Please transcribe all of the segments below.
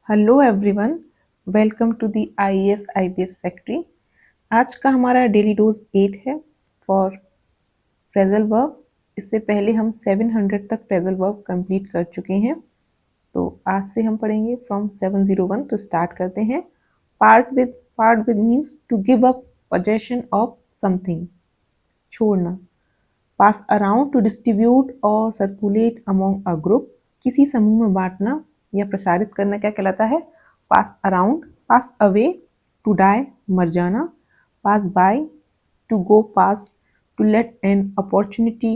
Hello everyone, welcome to the IAS IPS factory. आज का हमारा डेली डोज 8 है फॉर फ्रेजल वर्ब। इससे पहले हम 700 तक फ्रेजल वर्ब कंप्लीट कर चुके हैं। तो आज से हम पढ़ेंगे फ्रॉम 701। तो स्टार्ट करते हैं। Part with means to give up possession of something, छोड़ना। पास अराउंड टू डिस्ट्रीब्यूट और सर्कुलेट अमोंग अ ग्रुप, किसी समूह में बांटना या प्रसारित करना क्या कहलाता है? Pass around. Pass away, to die, मर जाना। Pass by, to go pass, to let an opportunity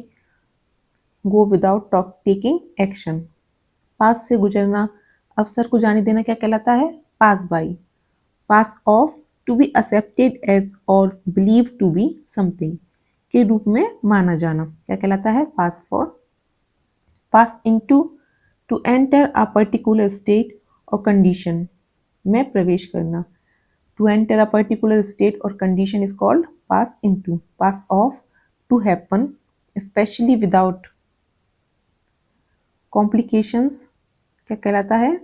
go without taking action. पास से गुजरना, अवसर को जाने देना क्या कहलाता है? Pass by. Pass off, to be accepted as और बिलीव टू बी समथिंग, के रूप में माना जाना क्या कहलाता है? Pass for. Pass into, to enter a particular state और कंडीशन, में प्रवेश करना। To enter a particular state और condition is called pass into. Pass off, to happen specially without complications, क्या कहलाता है?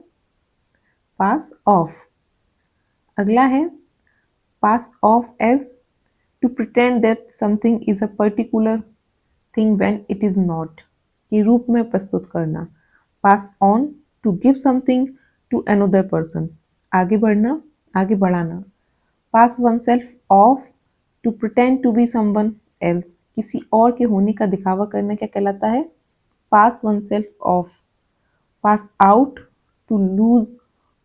Pass off. अगला है pass off as, to pretend that something is a particular thing when it is not, के रूप में प्रस्तुत करना। Pass on, to give something to another person, आगे बढ़ना, आगे बढ़ाना। Pass oneself off, to pretend to be someone else, किसी और के होने का दिखावा करना क्या कहलाता है? Pass oneself off. Pass out, to lose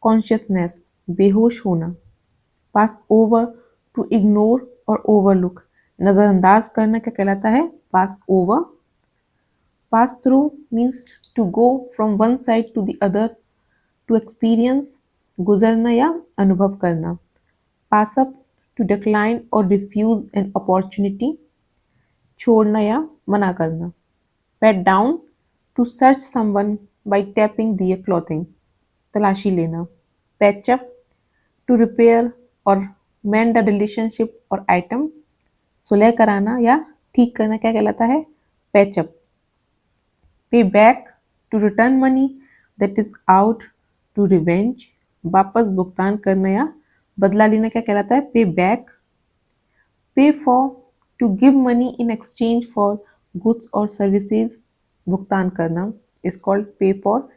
consciousness, बेहोश होना। पास ओवर, टू इग्नोर और ओवरलुक, नजरअंदाज करना क्या कहलाता है? Pass over. Pass through means to go from one side to the other, to experience, गुजरना या अनुभव करना। पास अप, टू डिक्लाइन और रिफ्यूज एन अपॉर्चुनिटी, छोड़ना या मना करना। Pat down, to search someone by tapping their clothing, तलाशी लेना। पैचअप, टू रिपेयर और मेंड अ रिलेशनशिप और आइटम, सुलह कराना या ठीक करना क्या कहलाता है? Patch up. Pay back, to return money that is out to revenge, वापस भुगतान करना या बदला लेना क्या कहलाता है? Pay back. Pay for, to give money in exchange for goods और सर्विसेज, भुगतान करना is called pay for.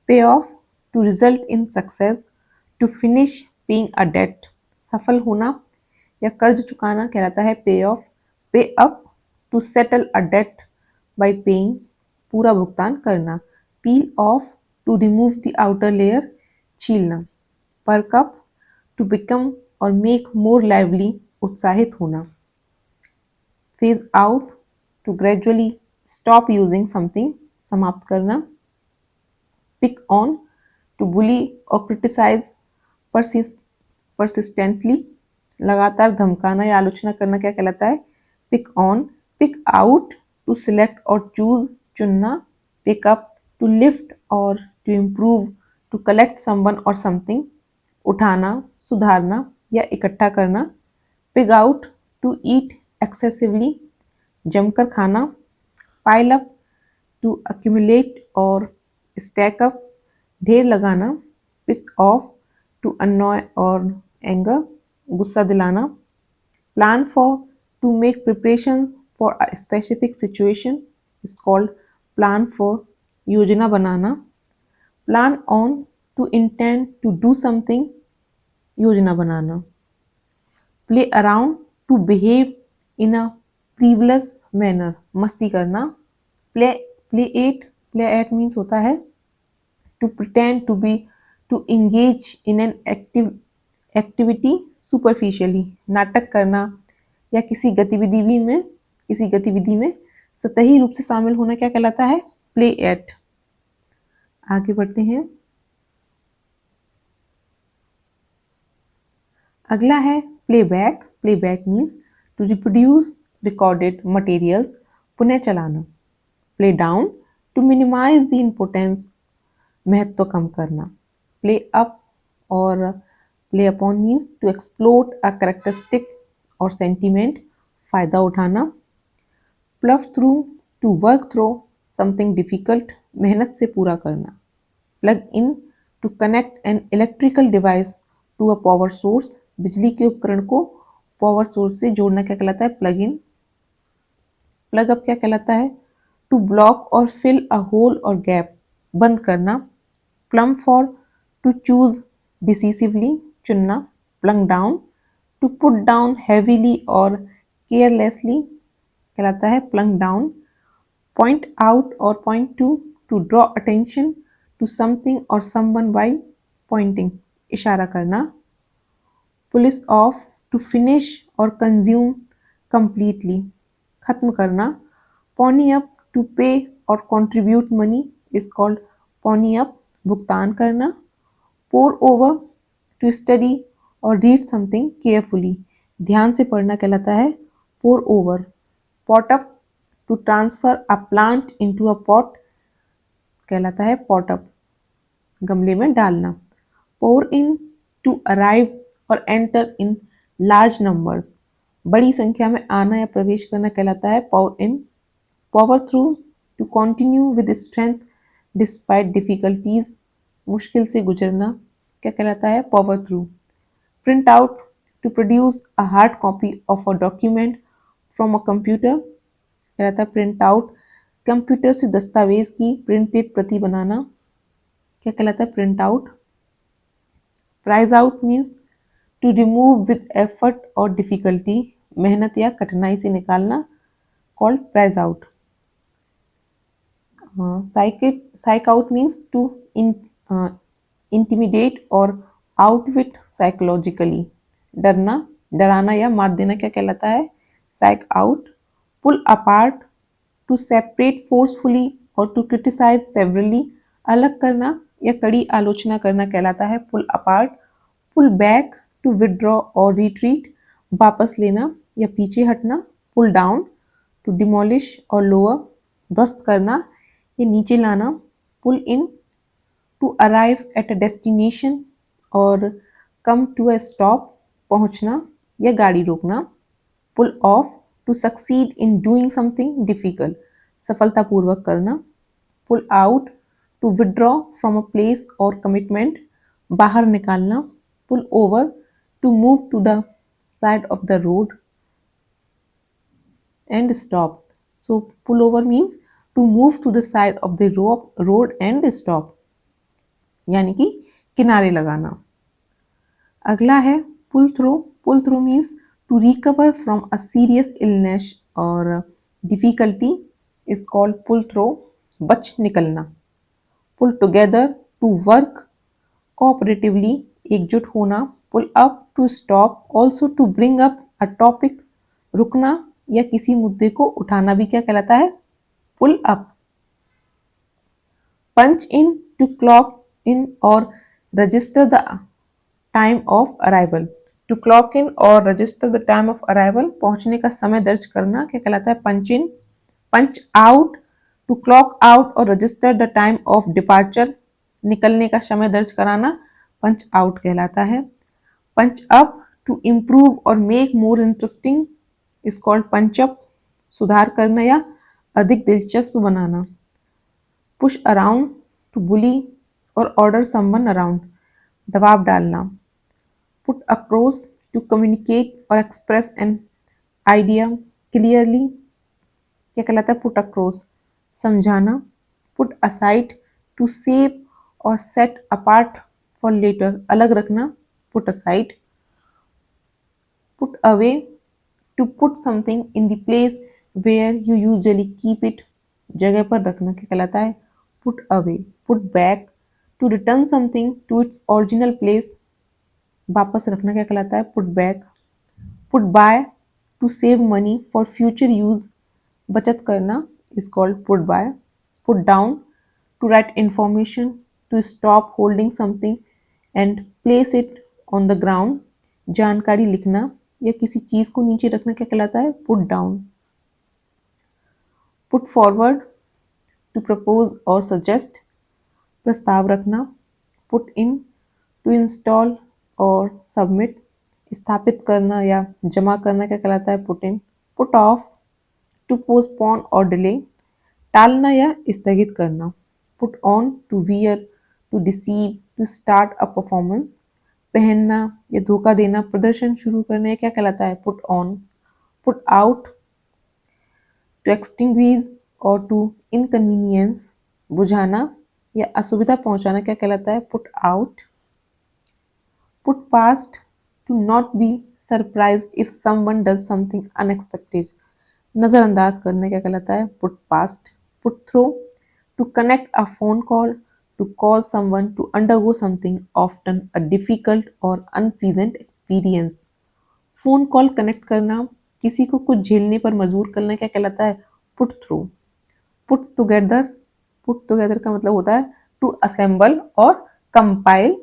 Pay off, to result in success, to finish paying a debt, सफल होना या कर्ज चुकाना कहलाता है pay off. Pay up, to settle a debt by paying, पूरा भुगतान करना। Peel off, to remove the outer layer, छीलना। पर्क अप, टू बिकम और मेक मोर लाइवली, उत्साहित होना। Phase out, to gradually stop using something, समाप्त करना। Pick on, to bully और क्रिटिसाइज परसिस्टेंटली, लगातार धमकाना या आलोचना करना क्या कहलाता है? Pick on. Pick out, to select और चूज, चुनना। पिक अप, टू लिफ्ट और to improve, to collect someone और समथिंग, उठाना, सुधारना या इकट्ठा करना। Pig out, to eat excessively, जमकर खाना। पाइल अप, टू अक्यूमुलेट और स्टैक अप, ढेर लगाना। पिस ऑफ, टू अनॉय और एंगर, गुस्सा दिलाना। Plan for, to make preparation for a specific situation is called plan for, योजना बनाना। Plan on, to intend to do something, योजना बनाना। Play around, to behave in a previous manner, मस्ती करना। Play play at means होता है to pretend to be, to engage in an activity superficially, नाटक करना या किसी गतिविधि में सतही रूप से शामिल होना क्या कहलाता है? Play at. आगे बढ़ते हैं। अगला है playback. Playback means to reproduce recorded materials, पुनः चलाना। Play down, to minimise the importance, महत्व कम करना। प्ले अप और play upon means to explore a characteristic और सेंटीमेंट, फायदा उठाना। Plough through, to work through something difficult, मेहनत से पूरा करना। Plug in, to connect an electrical device to a power source, बिजली के उपकरण को पावर सोर्स से जोड़ना क्या कहलाता है? Plug in. प्लग अप क्या कहलाता है? टू ब्लॉक और फिल अ होल और गैप, बंद करना। Plump for to choose decisively, चुनना। Plunge down to put down heavily और केयरलेसली कहलाता है प्लंग डाउन। पॉइंट आउट और point to draw attention to something और समवन बाय पॉइंटिंग, इशारा करना। पुलिस ऑफ टू फिनिश और कंज्यूम कंप्लीटली, खत्म करना। पॉनी अप टू पे और contribute money is called pony up, भुगतान करना। पोर ओवर टू स्टडी और रीड समथिंग केयरफुली, ध्यान से पढ़ना कहलाता है pore over. Pot up to transfer a plant into a pot कहलाता है पॉट अप, गमले में डालना। पोर इन टू अराइव और एंटर इन लार्ज नंबर्स, बड़ी संख्या में आना या प्रवेश करना कहलाता है pour in. Power through to continue with strength despite difficulties, मुश्किल से गुजरना क्या कहलाता है? Power through. Print out to produce a hard copy of a document from a computer कहलाता है प्रिंट आउट, कंप्यूटर से दस्तावेज की प्रिंटेड प्रति बनाना क्या कहलाता है? Print out. Prise out means to remove with effort और डिफिकल्टी, मेहनत या कठिनाई से निकालना, called prise out. Psych out means to intimidate और आउटविट साइकोलॉजिकली, डरना, डराना या मात देना क्या कहलाता है? Psych out. Pull apart to separate forcefully और टू क्रिटिसाइज सेवरली, अलग करना या कड़ी आलोचना करना कहलाता है pull apart. Pull back to withdraw और रिट्रीट, वापस लेना या पीछे हटना। पुल डाउन टू डिमोलिश और लोअर, ध्वस्त करना या नीचे लाना। Pull in to arrive at a destination और कम टू अ स्टॉप, पहुंचना या गाड़ी रोकना। Pull off to succeed in doing something difficult, सफलतापूर्वक करना। Pull out to withdraw from a place और कमिटमेंट, बाहर निकालना। Pull over to move to the side of the road and stop. So pull over means to move to the side of the road and stop, यानी कि किनारे लगाना। अगला है pull through. Pull through means to recover from a serious illness और difficulty is called pull through, बच निकलना। Pull together to work cooperatively, एकजुट होना। Pull up to stop, also to bring up a topic, रुकना या किसी मुद्दे को उठाना भी क्या कहलाता है? Pull up. Punch in to clock in और register the time of arrival, to clock in और register the time of arrival, पहुंचने का समय दर्ज करना क्या कहलाता है? Punch in. Punch out to clock out और register the time of departure, निकलने का समय दर्ज कराना पंच आउट कहलाता है। पंच अप टू इम्प्रूव और make more interesting is called punch up, सुधार करना या अधिक दिलचस्प बनाना। पुश अराउंड टू बुली और ऑर्डर समवन अराउंड, दबाव डालना। पुट अक्रॉस टू कम्युनिकेट और एक्सप्रेस एन आइडिया क्लियरली क्या कहलाता है? पुट अक्रॉस, समझाना। पुट असाइड टू सेव और सेट अपार्ट फॉर लेटर, अलग रखना, put aside. Put away to put something in the place where you usually keep it, जगह पर रखना क्या कहलाता है? Put away. Put back to return something to its original place, वापस रखना क्या कहलाता है? Put back. Put by to save money for future use, बचत करना is called put by. Put down to write information to stop holding something and place it on the ground, जानकारी लिखना या किसी चीज को नीचे रखना क्या कहलाता है? Put down. Put forward to propose और सजेस्ट, प्रस्ताव रखना। पुट इन टू इंस्टॉल और सबमिट, स्थापित करना या जमा करना क्या कहलाता है? Put in. Put off to postpone और डिले, टालना या स्थगित करना। Put on to wear to deceive to start a performance, पहनना या धोखा देना, प्रदर्शन शुरू करना, क्या कहलाता है? Put on. Put out, to extinguish और टू इनकन्वीनियंस, बुझाना या असुविधा पहुंचाना, क्या कहलाता है? Put out. Put past, to not be surprised if someone does something unexpected, नजरअंदाज करना, क्या कहलाता है? Put past. Put through, to connect a phone call, to call someone to undergo something often a difficult और unpleasant experience, phone call connect करना, किसी को कुछ झेलने पर मजबूर करना, क्या कहलाता है? Put through. Put together, put together का मतलब होता है टू असेंबल और कंपाइल,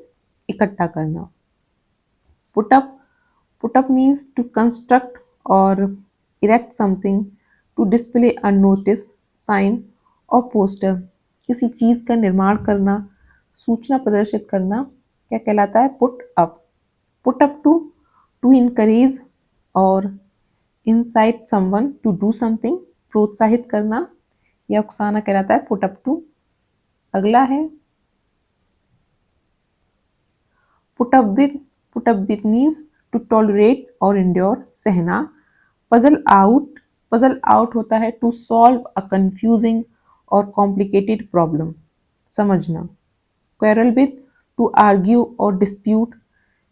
इकट्ठा करना। Put up, put up means to construct और erect something, to display a notice, sign और पोस्टर, किसी चीज का निर्माण करना, सूचना प्रदर्शित करना, क्या कहलाता है? Put up. Put up to encourage और incite someone to do something, प्रोत्साहित करना या उकसाना, कहलाता है पुट अप टू। अगला है put up with, put up with means to tolerate और इंड्योर, सहना। पजल आउट, पजल आउट होता है टू सॉल्व अ कंफ्यूजिंग और कॉम्प्लिकेटेड प्रॉब्लम, समझना। क्वेरल विद, टू आर्ग्यू और डिस्प्यूट,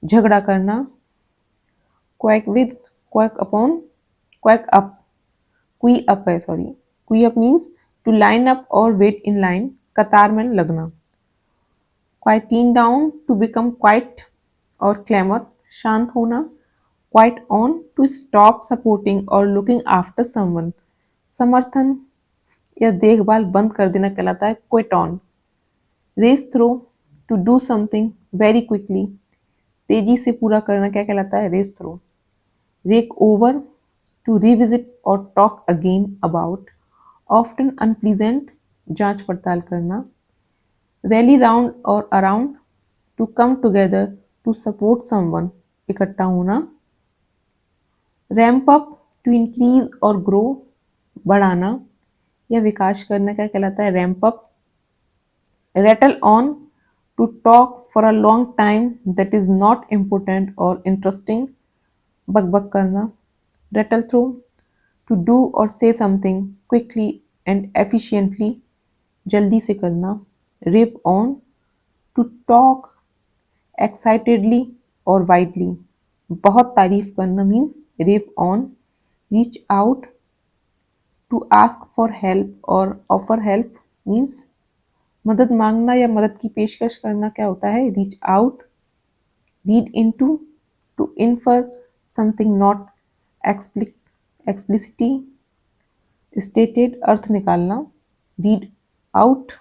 झगड़ा करना। Quack with, quack upon, quack up, queue up है sorry, queue up means to line up और वेट इन लाइन, कतार में लगना। Quieting down, to become quiet और क्लैमर, शांत होना। Quite on, to stop supporting और लुकिंग आफ्टर समवन, समर्थन या देखभाल बंद कर देना, कहलाता है quit on. Race through, to do something very quickly, तेजी से पूरा करना, क्या कहलाता है? Race through. Rake over, to revisit और talk again about, often unpleasant, जांच पड़ताल करना। रैली राउंड और around, to come together to support someone, इकट्ठा होना। रैम्प अप, टू इंक्रीज और ग्रो, बढ़ाना या विकास करना, क्या कहलाता है? Ramp up. Rattle on, to talk for a long time that is not important और इंटरेस्टिंग, बकबक करना। रैटल थ्रू, टू डू और से समथिंग क्विकली एंड एफिशिएंटली, जल्दी से करना। Rip on, to talk excitedly और वाइडली, बहुत तारीफ करना means rip on. Reach out, to ask for help और ऑफर हेल्प मीन्स मदद मांगना या मदद की पेशकश करना, क्या होता है? Reach out. Read into, to infer something not explicitly stated, अर्थ निकालना। रीड आउट,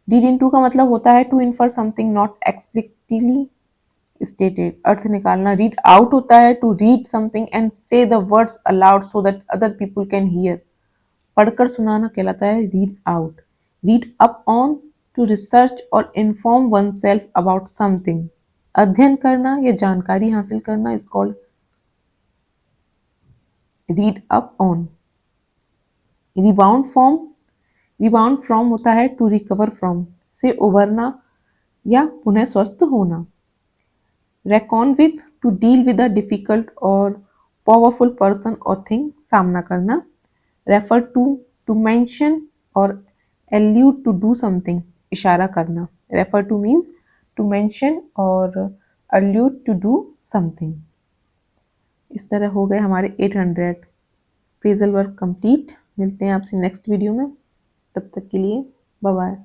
रीड इनटू का मतलब होता है to infer something not explicitly stated, अर्थ निकालना। रीड आउट होता है to read something and say the words aloud so that other people can hear, पढ़कर सुनाना कहलाता है read out. Read up on, to research और इन्फॉर्म वन सेल्फ अबाउट समथिंग, अध्ययन करना या जानकारी हासिल करना is called read up on. Rebound from, rebound from होता है टू रिकवर फ्रॉम, से उभरना या पुनः स्वस्थ होना। Reckon with, to deal with a difficult और पावरफुल पर्सन और थिंग, सामना करना। रेफर टू मेंशन और एल्यूड टू डू समथिंग, इशारा करना। Refer to means to mention और एल्यूड टू डू समथिंग। इस तरह हो गए हमारे 800 फ्रेजल वर्क कंप्लीट। मिलते हैं आपसे नेक्स्ट वीडियो में, तब तक के लिए बाय बाय।